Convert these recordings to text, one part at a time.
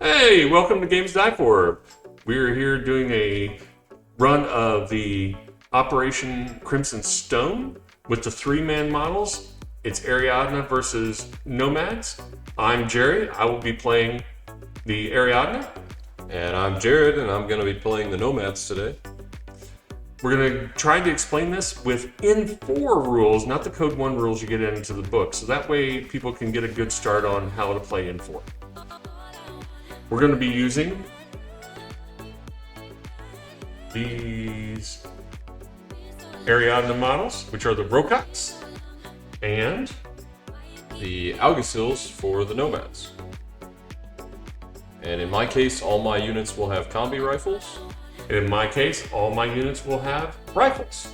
Hey, welcome to Games Die For. We're here doing a run of the Operation Crimson Stone with the three-man models. It's Ariadne versus Nomads. I'm Jerry. I will be playing the Ariadne. And I'm Jared, and I'm going to be playing the Nomads today. We're going to try to explain this within 4 rules, not the Code 1 rules you get into the book. So that way people can get a good start on how to play in 4. We're going to be using these Ariadne models, which are the Rocots, and The Alguacils for the Nomads. And in my case, all my units will have combi rifles. in my case, all my units will have rifles.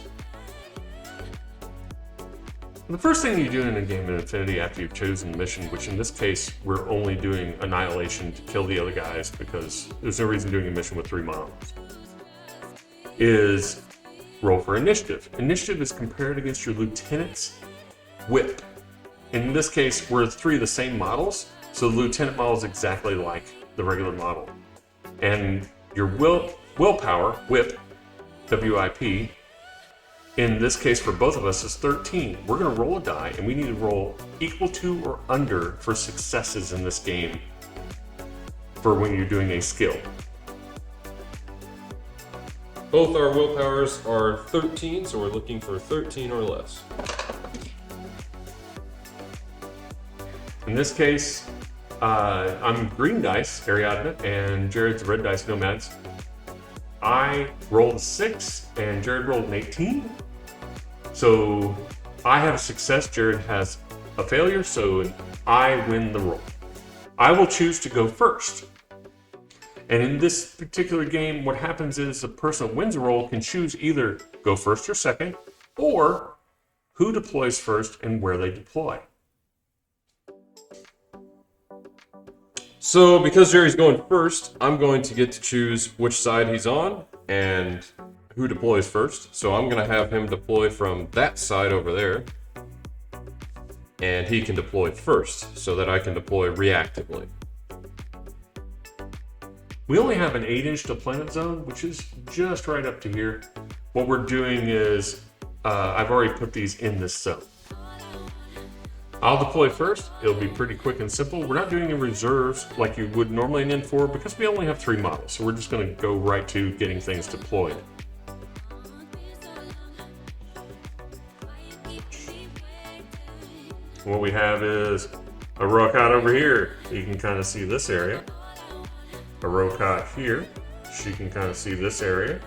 The first thing you do in a game of Infinity after you've chosen the mission, which in this case, we're only doing Annihilation to kill the other guys because there's no reason doing a mission with 3 models, is roll for initiative. Initiative is compared against your lieutenant's whip. In this case, we're 3 of the same models, so the lieutenant model is exactly like the regular model. And your willpower, whip, WIP, in this case for both of us is 13. We're going to roll a die, and we need to roll equal to or under for successes in this game for when you're doing a skill. Both our willpowers are 13, so we're looking for 13 or less. In this case, I'm green dice, Ariadne, and Jared's red dice, Nomads. I rolled a 6, and Jared rolled an 18. So I have a success, Jared has a failure, so I win the roll. I will choose to go first. And in this particular game, what happens is the person who wins a roll can choose either go first or second, or who deploys first and where they deploy. So because Jerry's going first, I'm going to get to choose which side he's on and who deploys first. So I'm going to have him deploy from that side over there. And he can deploy first so that I can deploy reactively. We only have an 8-inch deployment zone, which is just right up to here. What we're doing is, I've already put these in this zone. I'll deploy first. It'll be pretty quick and simple. We're not doing any reserves like you would normally in N4 because we only have 3 models. So we're just going to go right to getting things deployed. What we have is a Rocot over here. You can kind of see this area. A Rocot here. She can kind of see this area.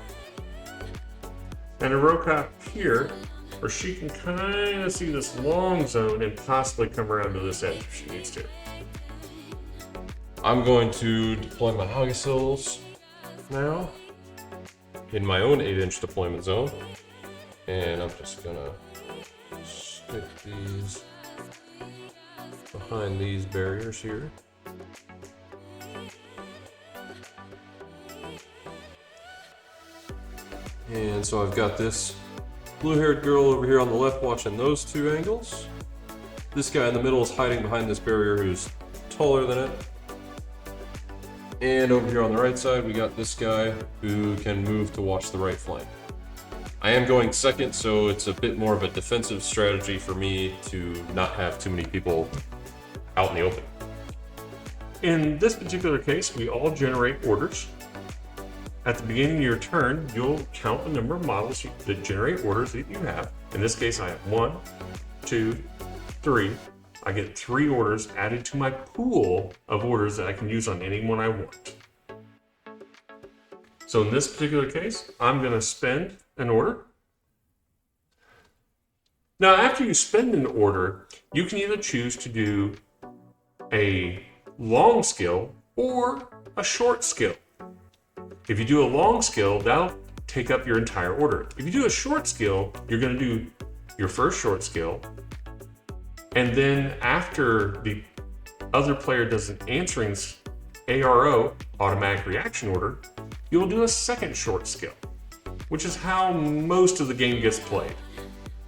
And a Rocot here, where she can kind of see this long zone and possibly come around to this edge if she needs to. I'm going to deploy my Alguacils now in my own 8-inch deployment zone. And I'm just going to stick these behind these barriers here. And so I've got this blue-haired girl over here on the left watching those 2 angles. This guy in the middle is hiding behind this barrier who's taller than it. And over here on the right side, we got this guy who can move to watch the right flank. I am going second, so it's a bit more of a defensive strategy for me to not have too many people out in the open. In this particular case, we all generate orders. At the beginning of your turn, you'll count the number of models that generate orders that you have. In this case, I have 1, 2, 3. I get 3 orders added to my pool of orders that I can use on anyone I want. So in this particular case, I'm going to spend an order. Now, after you spend an order, you can either choose to do a long skill or a short skill. If you do a long skill, that'll take up your entire order. If you do a short skill, you're going to do your first short skill, and then after the other player does an answering ARO, automatic reaction order, you'll do a second short skill, which is how most of the game gets played.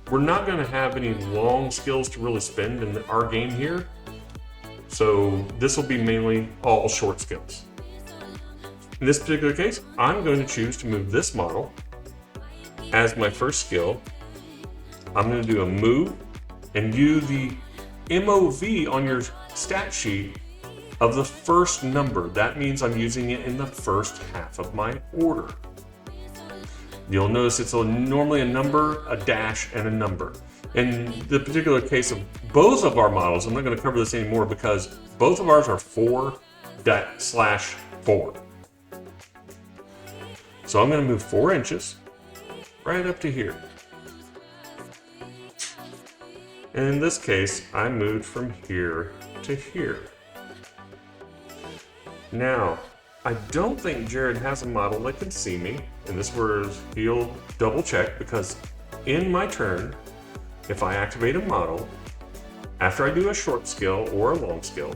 We're not going to have any long skills to really spend in our game here, So this will be mainly all short skills. In this particular case, I'm going to choose to move this model as my first skill. I'm going to do a move and do the MOV on your stat sheet of the first number. That means I'm using it in the first half of my order. You'll notice it's normally a number, a dash, and a number. In the particular case of both of our models, I'm not going to cover this anymore because both of ours are 4/4. So I'm going to move 4 inches right up to here. And in this case, I moved from here to here. Now, I don't think Jared has a model that can see me, and this is where he'll double check, because in my turn, if I activate a model, after I do a short skill or a long skill,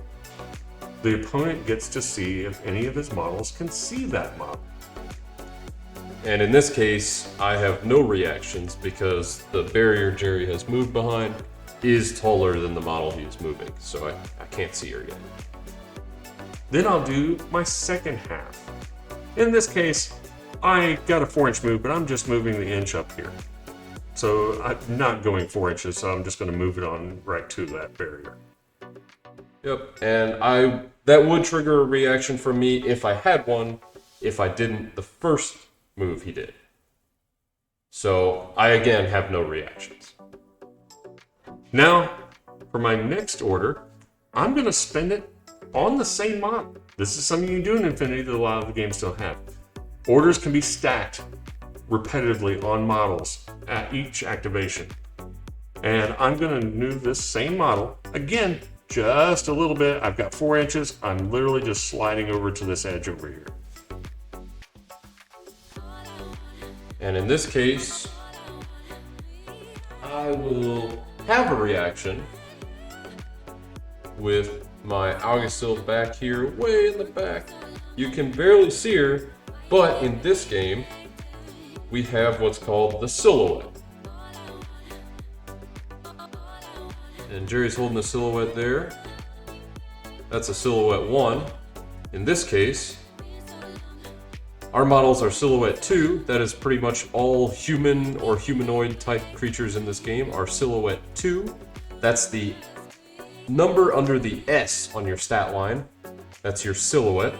the opponent gets to see if any of his models can see that model. And in this case, I have no reactions because the barrier Jerry has moved behind is taller than the model he is moving, so I can't see her yet. Then I'll do my second half. In this case, I got a 4-inch move, but I'm just moving the inch up here. So I'm not going 4 inches, so I'm just going to move it on right to that barrier. Yep, and that would trigger a reaction from me if I had one, if I didn't the first move he did. So I again have no reactions. Now, for my next order, I'm going to spend it on the same model. This is something you do in Infinity that a lot of the games don't have. Orders can be stacked repetitively on models at each activation. And I'm going to move this same model, again, just a little bit. I've got 4 inches. I'm literally just sliding over to this edge over here. And in this case, I will have a reaction with my Augustil back here, way in the back. You can barely see her, but in this game, we have what's called the silhouette. And Jerry's holding the silhouette there. That's a silhouette 1. In this case, our models are silhouette 2. That is pretty much all human or humanoid type creatures in this game are silhouette 2. That's the number under the S on your stat line. That's your silhouette.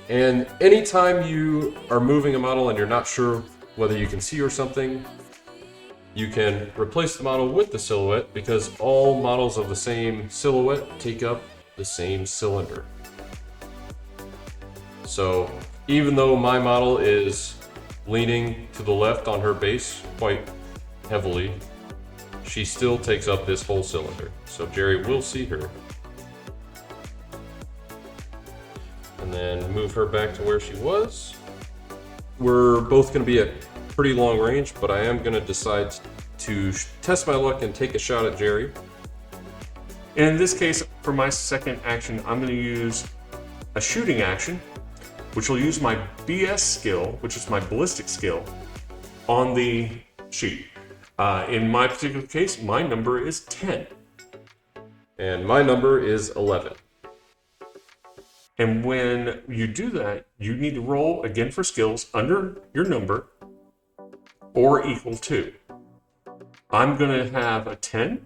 And anytime you are moving a model and you're not sure whether you can see or something, you can replace the model with the silhouette, because all models of the same silhouette take up the same cylinder. So even though my model is leaning to the left on her base quite heavily, she still takes up this whole cylinder. So Jerry will see her. And then move her back to where she was. We're both going to be at pretty long range, but I am going to decide to test my luck and take a shot at Jerry. In this case, for my second action, I'm going to use a shooting action, which will use my BS skill, which is my ballistic skill, on the sheet. In my particular case, my number is 10. And my number is 11. And when you do that, you need to roll again for skills under your number or equal to. I'm going to have a 10,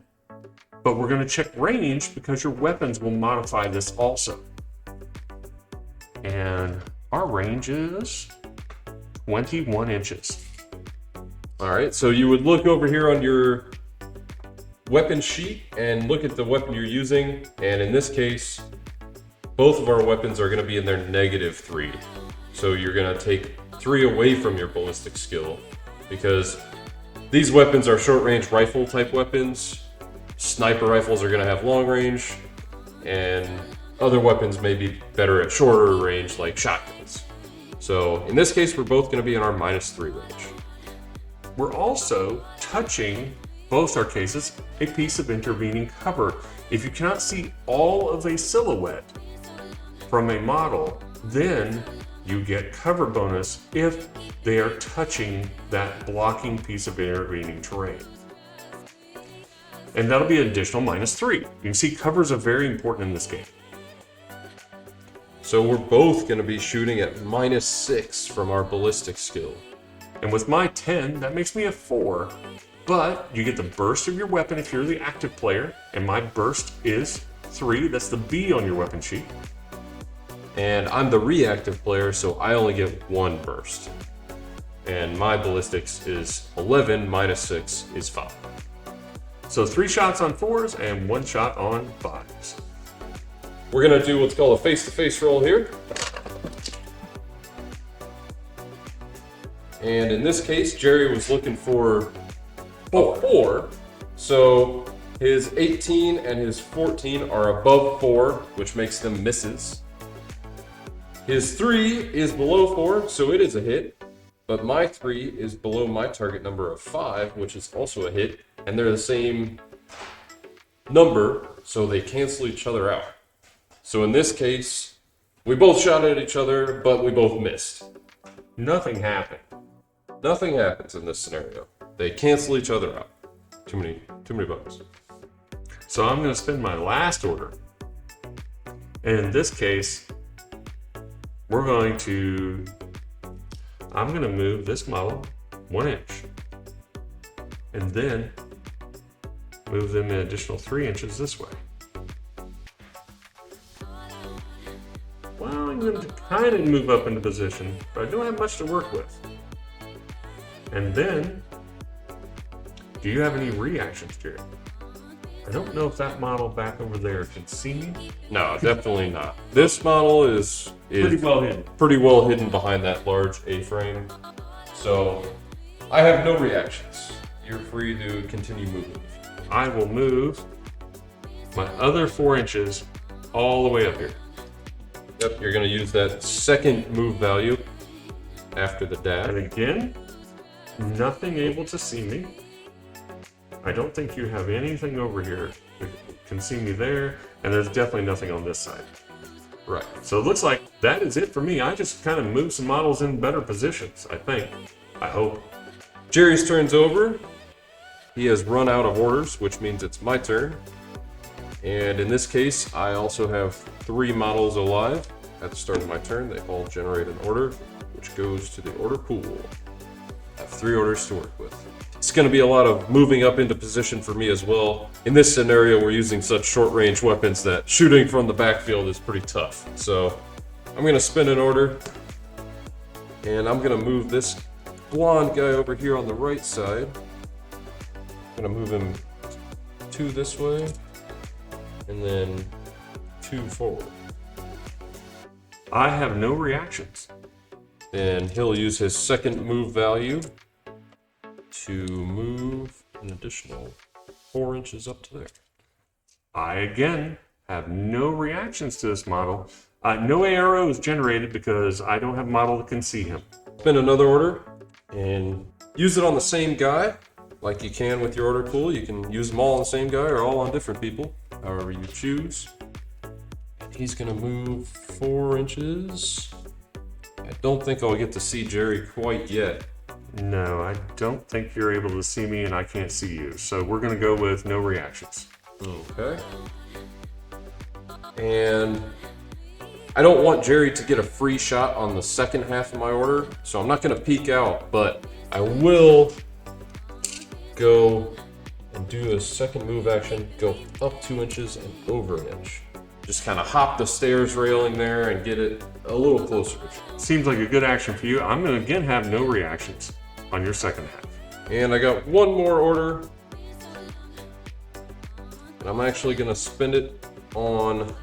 but we're going to check range because your weapons will modify this also. And our range is 21 inches. All right, so you would look over here on your weapon sheet and look at the weapon you're using. And in this case, both of our weapons are going to be in their -3. So you're going to take 3 away from your ballistic skill, because these weapons are short-range rifle type weapons. Sniper rifles are going to have long range, and other weapons may be better at shorter range like shotguns. So in this case, we're both going to be in our -3 range. We're also touching, both our cases, a piece of intervening cover. If you cannot see all of a silhouette from a model, then you get cover bonus if they are touching that blocking piece of intervening terrain. And that'll be an additional -3. You can see covers are very important in this game. So we're both going to be shooting at -6 from our ballistic skill. And with my 10, that makes me a 4. But you get the burst of your weapon if you're the active player, and my burst is 3. That's the B on your weapon sheet. And I'm the reactive player, so I only get 1 burst. And my ballistics is 11, -6 is 5. So 3 shots on 4s and 1 shot on 5s. We're going to do what's called a face-to-face roll here. And in this case, Jerry was looking for a 4. So his 18 and his 14 are above 4, which makes them misses. His 3 is below 4, so it is a hit. But my 3 is below my target number of 5, which is also a hit. And they're the same number, so they cancel each other out. So in this case, we both shot at each other, but we both missed. Nothing happened. Nothing happens in this scenario. They cancel each other out. Too many bugs. So I'm going to spend my last order. And in this case, I'm going to move this model 1 inch. And then move them an additional 3 inches this way. Well, I'm going to kind of move up into position, but I don't have much to work with. And then, do you have any reactions, Jared? I don't know if that model back over there can see me. No, definitely not. This model is Pretty well hidden. Pretty well hidden behind that large A-frame. So I have no reactions. You're free to continue moving. I will move my other 4 inches all the way up here. Yep, you're going to use that second move value after the And dash. again, nothing able to see me. I don't think you have anything over here that can see me there, and there's definitely nothing on this side. Right. So it looks like that is it for me. I just kind of moved some models in better positions, I think. I hope. Jerry's turn's over. He has run out of orders, which means it's my turn. And in this case, I also have 3 models alive. At the start of my turn, they all generate an order, which goes to the order pool. I have 3 orders to work with. It's going to be a lot of moving up into position for me as well. In this scenario, we're using such short-range weapons that shooting from the backfield is pretty tough. So I'm going to spin an order, and I'm going to move this blonde guy over here on the right side. I'm going to move him 2 this way, and then 2 forward. I have no reactions. Then he'll use his second move value to move an additional 4 inches up to there. I again have no reactions to this model. No arrow is generated because I don't have a model that can see him. Spin another order and use it on the same guy, like you can with your order pool. You can use them all on the same guy or all on different people, however you choose. He's gonna move 4 inches. I don't think I'll get to see Jerry quite yet. No, I don't think you're able to see me and I can't see you. So we're going to go with no reactions. Okay. And I don't want Jerry to get a free shot on the second half of my order, so I'm not going to peek out, but I will go and do a second move action, go up 2 inches and over an inch. Just kind of hop the stairs railing there and get it a little closer. Seems like a good action for you. I'm going to again have no reactions on your second half. And I got one more order. And I'm actually going to spend it on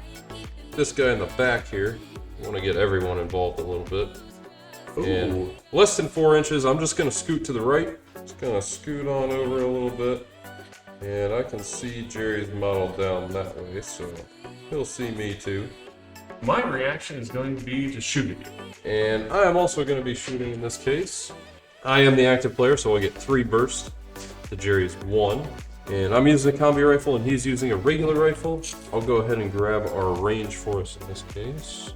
this guy in the back here. I want to get everyone involved a little bit. Ooh. And less than 4 inches, I'm just going to scoot to the right. Just going to scoot on over a little bit. And I can see Jerry's model down that way, so he'll see me too. My reaction is going to be to shoot at you. And I am also going to be shooting in this case. I am the active player, so I get 3 bursts to Jerry's 1. And I'm using a combi rifle, and he's using a regular rifle. I'll go ahead and grab our range for us in this case.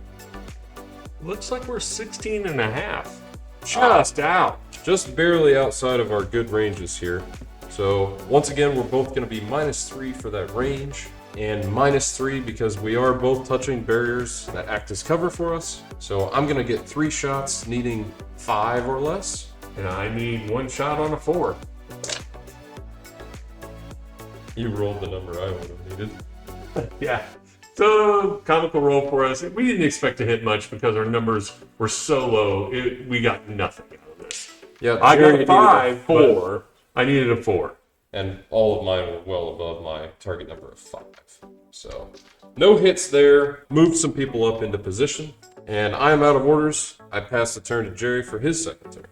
Looks like we're 16 and a half. Just out. Just barely outside of our good ranges here. So once again, we're both going to be -3 for that range. and -3 because we are both touching barriers that act as cover for us. So I'm gonna get 3 shots, needing 5 or less. And I need 1 shot on a 4. You rolled the number I would have needed. Yeah. So, comical roll for us. We didn't expect to hit much because our numbers were so low. We got nothing out of this. Yeah, I Jerry got needed a 4. I needed a 4. And all of mine were well above my target number of 5. So, no hits there. Moved some people up into position. And I am out of orders. I pass the turn to Jerry for his second turn.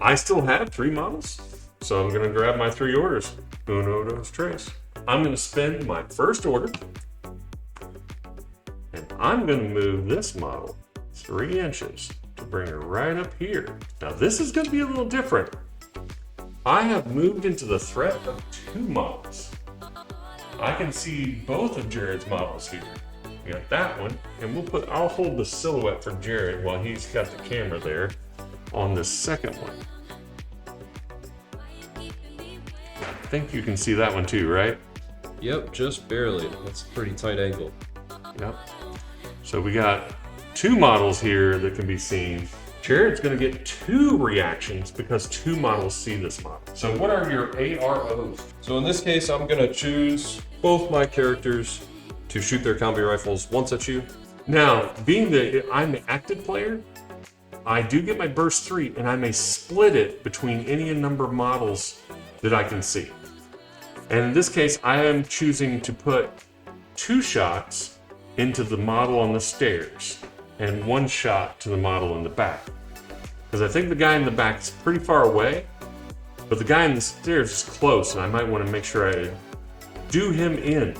I still have 3 models, so I'm going to grab my 3 orders. Uno, dos, tres. I'm going to spend my first order, and I'm going to move this model 3 inches to bring her right up here. Now this is going to be a little different. I have moved into the threat of 2 models. I can see both of Jared's models here. We got that one, and I'll hold the silhouette for Jared while he's got the camera there on the second one. I think you can see that one too, right? Yep, just barely. That's a pretty tight angle. Yep. So we got 2 models here that can be seen. Jared's going to get 2 reactions because 2 models see this model. So what are your AROs? So in this case, I'm going to choose both my characters to shoot their combi rifles once at you. Now, being that I'm the active player, I do get my burst 3, and I may split it between any number of models that I can see. And in this case, I am choosing to put 2 shots into the model on the stairs and 1 shot to the model in the back. Because I think the guy in the back is pretty far away, but the guy in the stairs is close, and I might want to make sure I do him in.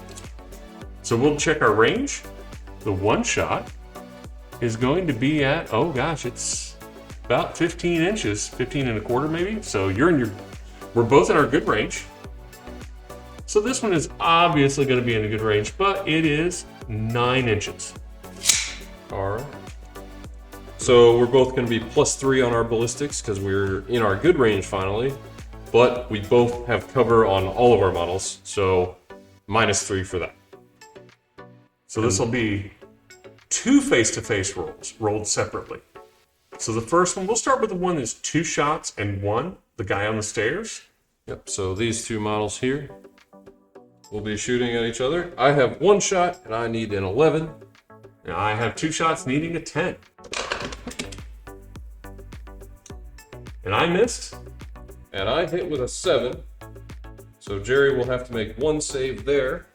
So we'll check our range. The 1 shot is going to be at, oh gosh, it's about 15 inches, 15 and a quarter maybe. So we're both in our good range. So this one is obviously going to be in a good range, but it is 9 inches. All right. So we're both going to be +3 on our ballistics because we're in our good range finally, but we both have cover on all of our models, so -3 for that. So this will be 2 face-to-face rolls, rolled separately. So the first one, we'll start with the one that's 2 shots and 1, the guy on the stairs. Yep, so these 2 models here will be shooting at each other. I have 1 shot and I need an 11. And I have 2 shots needing a 10. And I missed. And I hit with a 7. So Jerry will have to make 1 save there.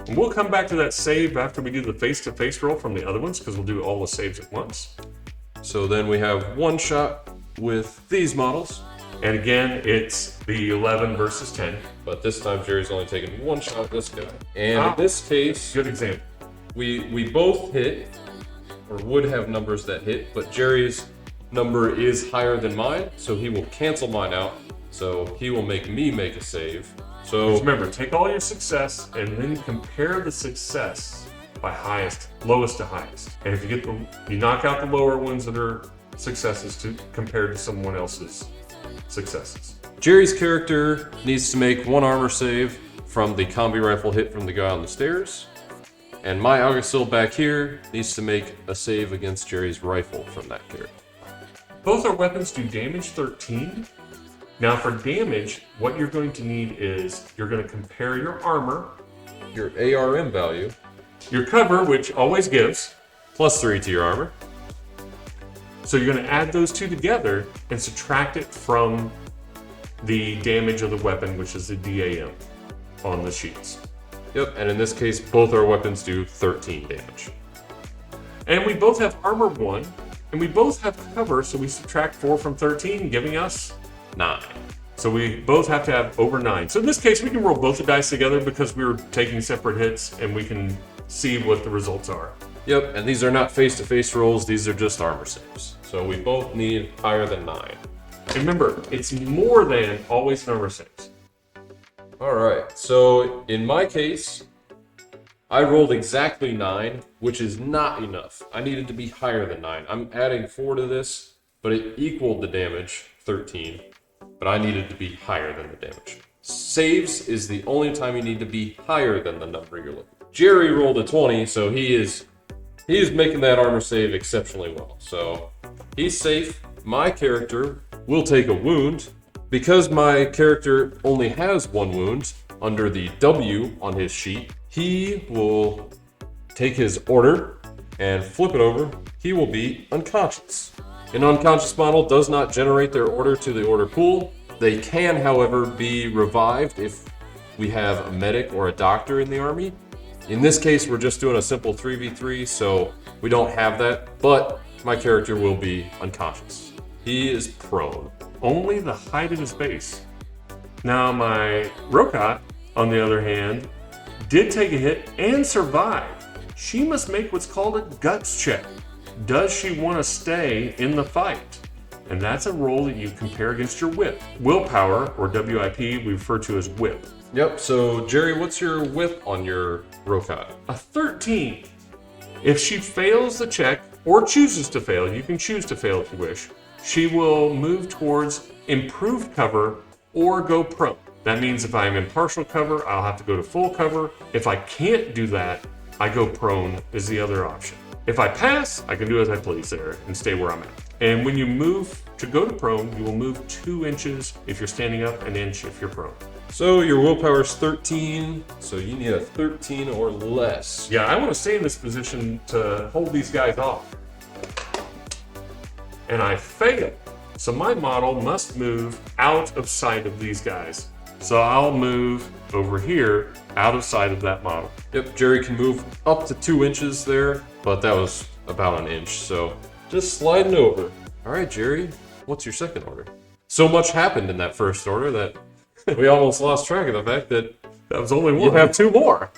And we'll come back to that save after we do the face-to-face roll from the other ones, because we'll do all the saves at once. So then we have 1 shot with these models. And again, it's the 11 versus 10. But this time Jerry's only taking 1 shot at this guy. And Ah, in this case, good example. we both hit, or would have numbers that hit, but Jerry's number is higher than mine, so he will cancel mine out. So he will make me make a save. So Just remember, take all your success and then compare the success by lowest to highest. And if you knock out the lower ones that are successes compared to someone else's successes. Jerry's character needs to make 1 armor save from the combi rifle hit from the guy on the stairs. And my Augustil back here needs to make a save against Jerry's rifle from that character. Both our weapons do damage 13. Now for damage, what you're going to need is you're going to compare your armor, Your ARM value, your cover, which always gives, +3 to your armor. so you're going to add those 2 together and subtract it from the damage of the weapon, which is the DAM on the sheets. Yep, and in this case, both our weapons do 13 damage. And we both have armor 1, and we both have cover, so we subtract 4 from 13, giving us 9. So we both have to have over 9. So in this case, we can roll both the dice together because we were taking separate hits, and we can see what the results are. Yep, and these are not face-to-face rolls, these are just armor saves. So we both need higher than 9. And remember, it's more than always number 6. Alright, so in my case, I rolled exactly 9, which is not enough. I needed to be higher than 9. I'm adding 4 to this, but it equaled the damage, 13. But I needed to be higher than the damage. Saves is the only time you need to be higher than the number you're looking for. Jerry rolled a 20, so he is making that armor save exceptionally well. So he's safe. My character will take a wound. Because my character only has one wound, under the W on his sheet, he will take his order and flip it over. He will be unconscious. An unconscious model does not generate their order to the order pool. They can, however, be revived if we have a medic or a doctor in the army. In this case, we're just doing a simple 3v3, so we don't have that, but my character will be unconscious. He is prone. Only the height of his base. Now my Rokat, on the other hand, did take a hit and survive. She must make what's called a guts check. Does she want to stay in the fight? And that's a roll that you compare against your whip. Willpower, or WIP, we refer to as whip. Yep, so Jerry, what's your whip on your Rokat? A 13. If she fails the check, or chooses to fail, you can choose to fail if you wish, she will move towards improved cover or go prone. That means if I'm in partial cover, I'll have to go to full cover. If I can't do that, I go prone is the other option. If I pass, I can do as I please there and stay where I'm at. And when you move to go to prone, you will move 2 inches if you're standing up, an inch if you're prone. So your willpower is 13, so you need a 13 or less. Yeah, I want to stay in this position to hold these guys off. And I fail. So my model must move out of sight of these guys. So I'll move over here out of sight of that model. Yep, Jerry can move up to 2 inches there, but that was about an inch, so just sliding over. All right, Jerry, what's your second order? So much happened in that first order that we almost lost track of the fact that That was only one. you have 2 more.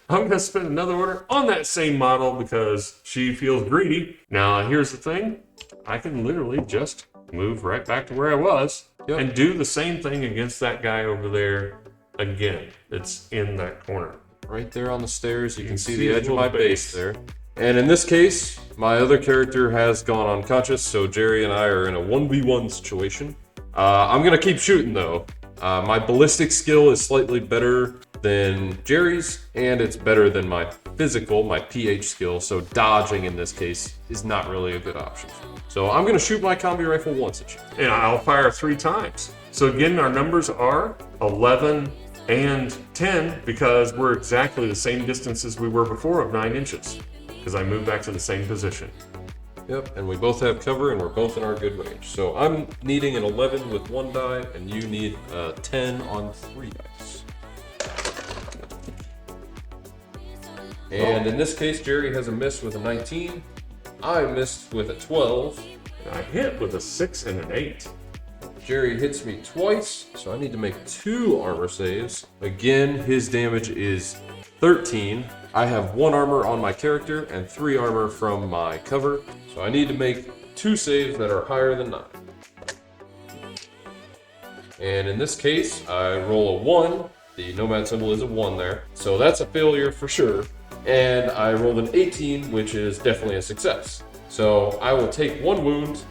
I'm going to spend another order on that same model because she feels greedy. Now, here's the thing. I can literally just move right back to where I was and do the same thing against that guy over there again. It's in that corner. Right there on the stairs, you can see see the his edge of my little base base. there. And in this case, my other character has gone unconscious, so Jerry and I are in a 1v1 situation. I'm going to keep shooting though. My ballistic skill is slightly better than Jerry's, and it's better than my physical, my PH skill, so dodging in this case is not really a good option. So I'm going to shoot my combi rifle once at you. And I'll fire 3 times. So again, our numbers are 11 and 10 because we're exactly the same distance as we were before of 9 inches. Because I moved back to the same position. Yep, and we both have cover and we're both in our good range. So I'm needing an 11 with 1 die, and you need a 10 on 3 dice. And in this case, Jerry has a miss with a 19. I missed with a 12. And I hit with a 6 and an 8. Jerry hits me twice, so I need to make 2 armor saves. Again, his damage is 13. I have 1 armor on my character and 3 armor from my cover, so I need to make 2 saves that are higher than 9. And in this case, I roll a 1. The nomad symbol is a 1 there, so that's a failure for sure. And I rolled an 18, which is definitely a success. So I will take 1 wound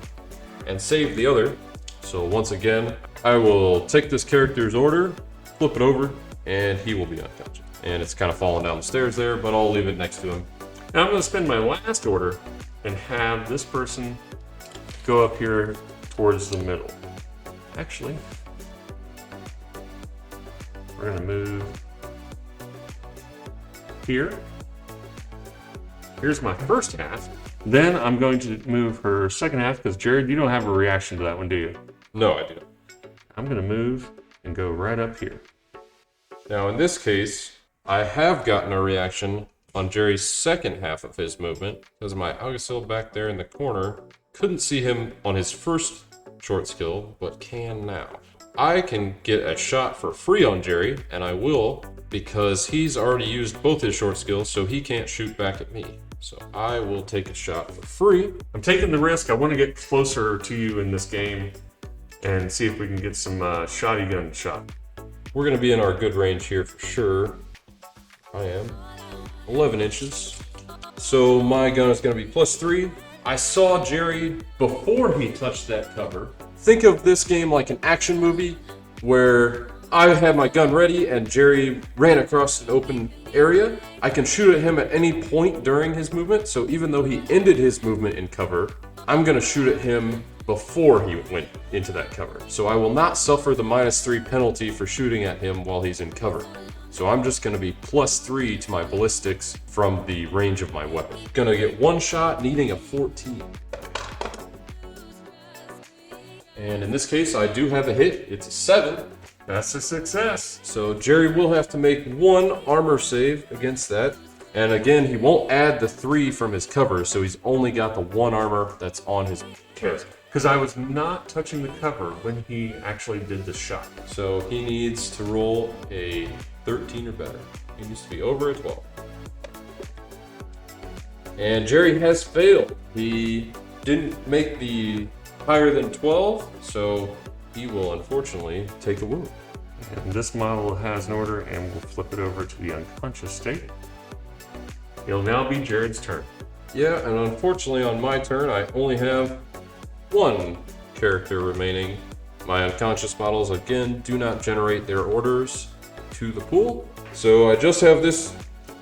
and save the other. So once again, I will take this character's order, flip it over, and he will be unconscious. And it's kind of falling down the stairs there, but I'll leave it next to him. Now I'm going to spend my last order and have this person go up here towards the middle. Actually, we're going to move here. Here's my first half. Then I'm going to move her second half because Jared, you don't have a reaction to that one, do you? No, I do not. I'm going to move and go right up here. Now in this case, I have gotten a reaction on Jerry's second half of his movement because my Augustil back there in the corner couldn't see him on his first short skill, but can now. I can get a shot for free on Jerry, and I will because he's already used both his short skills, so he can't shoot back at me. So I will take a shot for free. I'm taking the risk. I want to get closer to you in this game and see if we can get some shotty gun shot. We're going to be in our good range here for sure. I am 11 inches. So my gun is going to be +3. I saw Jerry before he touched that cover. Think of this game like an action movie where I had my gun ready and Jerry ran across an open area, I can shoot at him at any point during his movement. So even though he ended his movement in cover, I'm going to shoot at him before he went into that cover. So I will not suffer the -3 penalty for shooting at him while he's in cover. So I'm just going to be +3 to my ballistics from the range of my weapon. Going to get one shot, needing a 14. And in this case, I do have a hit. It's a 7. That's a success. So Jerry will have to make one armor save against that. And again, he won't add the 3 from his cover, so he's only got the 1 armor that's on his character. Because I was not touching the cover when he actually did the shot. So he needs to roll a 13 or better. He needs to be over a 12. And Jerry has failed. He didn't make the higher than 12, so he will unfortunately take a wound. And this model has an order, and we'll flip it over to the unconscious state. It'll now be Jared's turn. Yeah, and unfortunately on my turn, I only have 1 character remaining. My unconscious models, again, do not generate their orders to the pool. So I just have this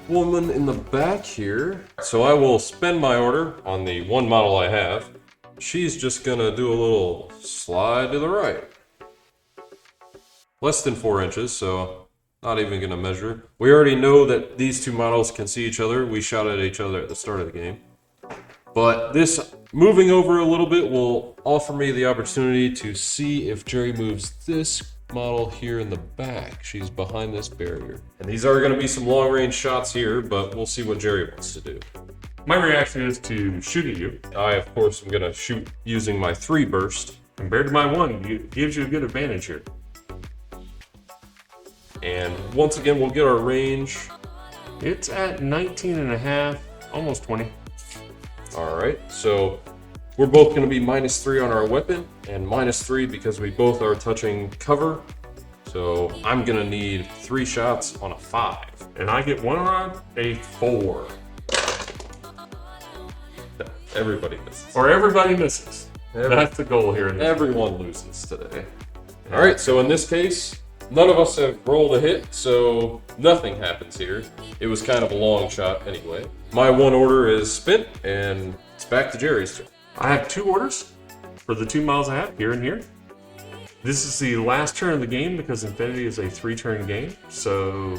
woman in the back here. So I will spend my order on the 1 model I have. She's just gonna do a little slide to the right. Less than 4 inches, so not even gonna measure. We already know that these 2 models can see each other. We shot at each other at the start of the game. But this moving over a little bit will offer me the opportunity to see if Jerry moves this model here in the back. She's behind this barrier. And these are gonna be some long range shots here, but we'll see what Jerry wants to do. My reaction is to shoot at you. I, of course, am gonna shoot using my 3 burst. Compared to my 1, it gives you a good advantage here. And once again, we'll get our range. It's at 19 and a half, almost 20. All right, so we're both going to be -3 on our weapon and -3 because we both are touching cover. So I'm going to need 3 shots on a 5. And I get 1 on a 4. Everybody misses. Or everybody misses. That's the goal here. Everyone loses today. All right, so in this case, none of us have rolled a hit, so nothing happens here. It was kind of a long shot anyway. My 1 order is spent, and it's back to Jerry's turn. I have 2 orders for the 2 models I have, here and here. This is the last turn of the game because Infinity is a 3-turn game. So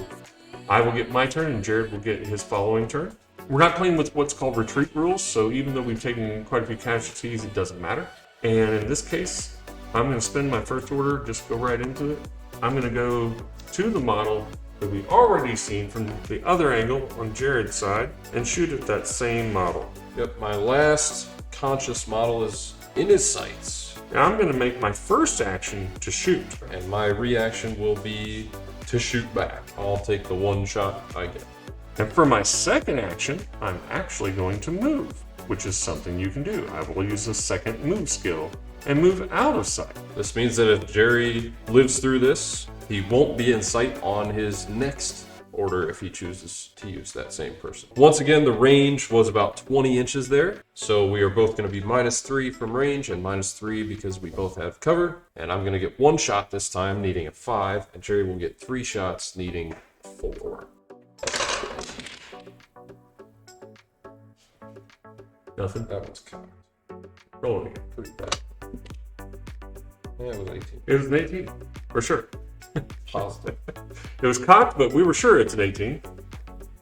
I will get my turn, and Jared will get his following turn. We're not playing with what's called retreat rules, so even though we've taken quite a few casualties, it doesn't matter. And in this case, I'm going to spend my first order, just go right into it. I'm going to go to the model that we've already seen from the other angle on Jared's side and shoot at that same model. Yep, my last conscious model is in his sights. Now I'm going to make my first action to shoot. And my reaction will be to shoot back. I'll take the 1 shot I get. And for my second action, I'm actually going to move, which is something you can do. I will use a second move skill and move out of sight. This means that if Jerry lives through this, he won't be in sight on his next order if he chooses to use that same person. Once again, the range was about 20 inches there. So we are both going to be -3 from range and -3 because we both have cover. And I'm going to get 1 shot this time, needing a 5. And Jerry will get 3 shots, needing 4. Nothing. That was cocked. Roll it again. Pretty bad. Yeah, it was 18. It was an 18, for sure. Positive. It was cocked, but we were sure it's an 18.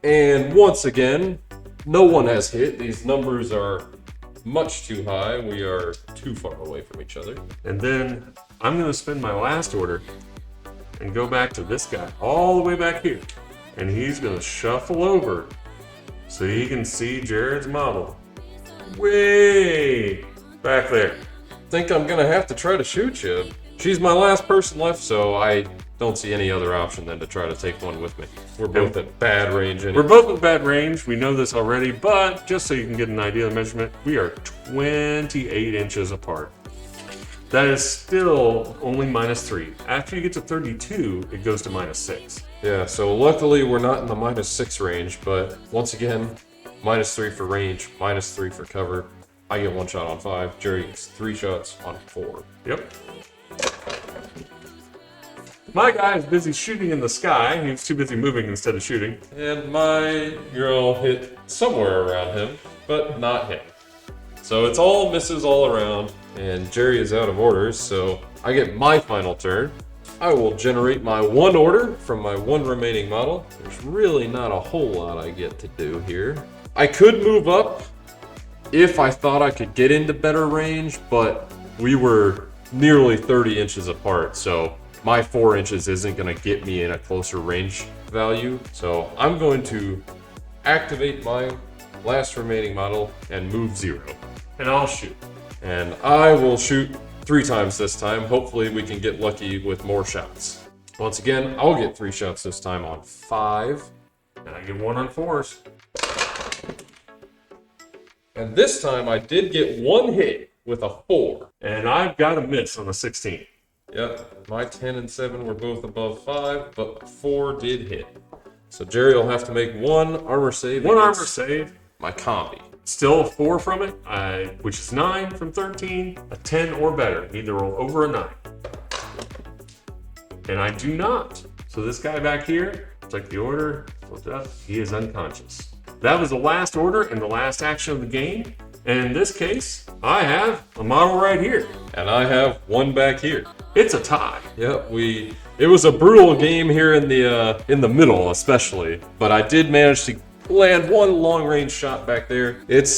And once again, no one has hit. These numbers are much too high. We are too far away from each other. And then I'm going to spend my last order and go back to this guy, all the way back here. And he's going to shuffle over so he can see Jared's model. Way back there. Think I'm gonna have to try to shoot you. She's my last person left, so I don't see any other option than to try to take one with me. We're both at bad range anyway. We're both at bad range. We know this already, but just so you can get an idea of the measurement, we are 28 inches apart. That is still only -3. After you get to 32, it goes to -6. Yeah, so luckily we're not in the -6 range, but once again, -3 for range, -3 for cover. I get 1 shot on 5. Jerry gets 3 shots on 4. Yep. My guy is busy shooting in the sky. He was too busy moving instead of shooting. And my girl hit somewhere around him, but not him. So it's all misses all around, and Jerry is out of orders, so I get my final turn. I will generate my 1 order from my 1 remaining model. There's really not a whole lot I get to do here. I could move up if I thought I could get into better range, but we were nearly 30 inches apart, so my 4 inches isn't going to get me in a closer range value. So I'm going to activate my last remaining model and move 0. And I'll shoot. And I will shoot 3 times this time. Hopefully we can get lucky with more shots. Once again, I'll get 3 shots this time on 5. And I get 1 on 4s. And this time I did get 1 hit with a 4. And I've got a miss on a 16. Yep, my 10 and 7 were both above 5, but 4 did hit. So Jerry will have to make 1 armor save. 1 armor save. My combi. Still a 4 from it, which is 9 from 13. A 10 or better. Need to roll over a 9. And I do not. So this guy back here, check the order, flip it up. He is unconscious. That was the last order and the last action of the game. And in this case, I have a model right here. And I have 1 back here. It's a tie. Yep, it was a brutal game here in the middle especially, but I did manage to land 1 long range shot back there. It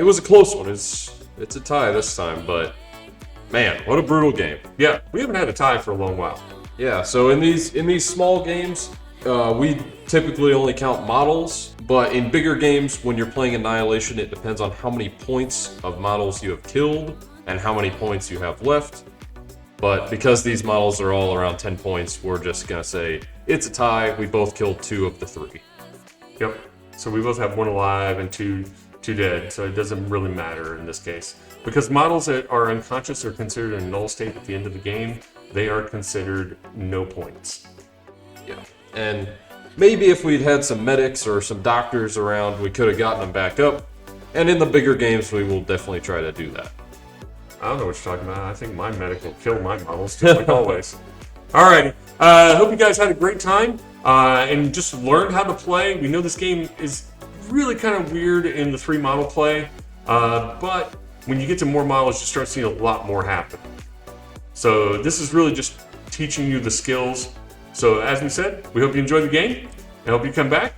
was a close one. It's a tie this time, but man, what a brutal game. Yeah, we haven't had a tie for a long while. Yeah, so in these small games, we typically only count models, but in bigger games, when you're playing Annihilation, it depends on how many points of models you have killed and how many points you have left. But because these models are all around 10 points, we're just gonna say it's a tie. We both killed 2 of the 3. Yep. So we both have 1 alive and two dead, so it doesn't really matter in this case. Because models that are unconscious are considered a null state at the end of the game, they are considered no points. Yeah. And maybe if we'd had some medics or some doctors around, we could have gotten them back up. And in the bigger games, we will definitely try to do that. I don't know what you're talking about. I think my medic will kill my models, just like always. Alrighty. Hope you guys had a great time and just learned how to play. We know this game is really kind of weird in the 3 model play, but when you get to more models, you start seeing a lot more happen. So this is really just teaching you the skills. So as we said, we hope you enjoy the game. I hope you come back.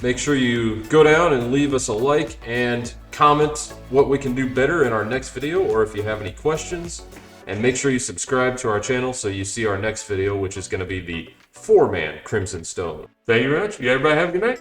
Make sure you go down and leave us a like and comment what we can do better in our next video, or if you have any questions. And make sure you subscribe to our channel so you see our next video, which is going to be the 4-man Crimson Stone. Thank you very much. You everybody have a good night.